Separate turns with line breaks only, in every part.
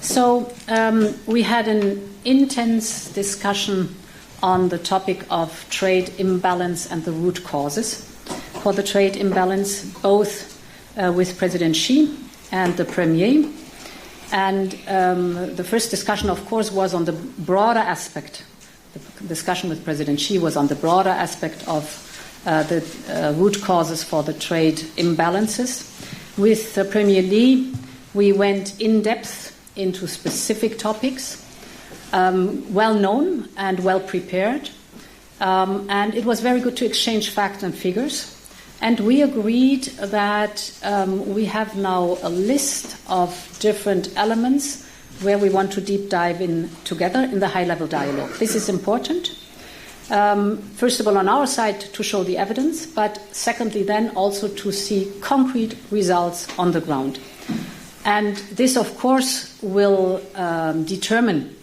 So we had an intense discussion on the topic of trade imbalance and the root causes for the trade imbalance, both with President Xi and the Premier. And the first discussion, of course, was on the broader aspect. The discussion with President Xi was on the broader aspect of the root causes for the trade imbalances. With Premier Li, we went in depth into specific topics, well known and well prepared. And it was very good to exchange facts and figures. And we agreed that we have now a list of different elements where we want to deep dive in together in the high-level dialogue. This is important. First of all, on our side, to show the evidence, but secondly, then also to see concrete results on the ground. And this, of course, will determine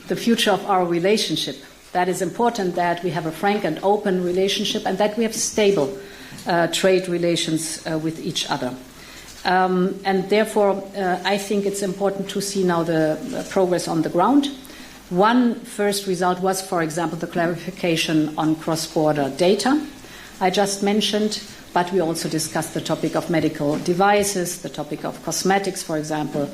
the future of our relationship. That is important, that we have a frank and open relationship and that we have stable trade relations with each other. And therefore, I think it's important to see now the progress on the ground. One first result was, for example, the clarification on cross-border data I just mentioned, but we also discussed the topic of medical devices, the topic of cosmetics, for example,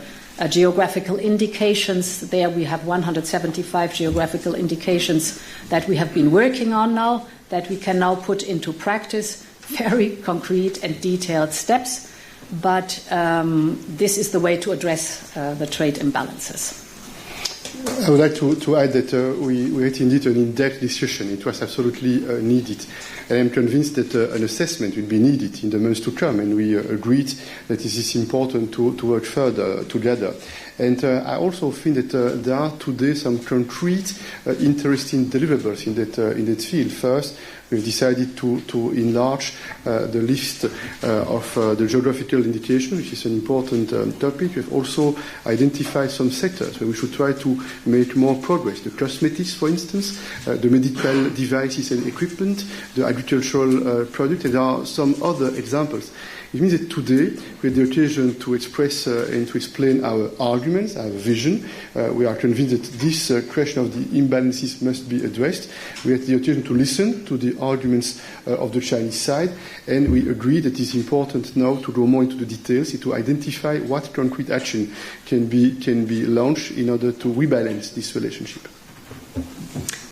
geographical indications. There we have 175 geographical indications that we have been working on now, that we can now put into practice, very concrete and detailed steps. But this is the way to address the trade imbalances.
I would like to add that we had indeed an in-depth discussion. It was absolutely needed. And I'm convinced that an assessment will be needed in the months to come, and we agreed that it is important to work further together. And I also think that there are today some concrete, interesting deliverables in that field. First, we've decided to enlarge the list of the geographical indication, which is an important topic. We've also identified some sectors where we should try to make more progress. The cosmetics, for instance, the medical devices and equipment, the agricultural product, and there are some other examples. It means that today we had the occasion to express and to explain our arguments, our vision. We are convinced that this question of the imbalances must be addressed. We had the occasion to listen to the arguments of the Chinese side, and we agree that it is important now to go more into the details, to identify what concrete action can be launched in order to rebalance this relationship.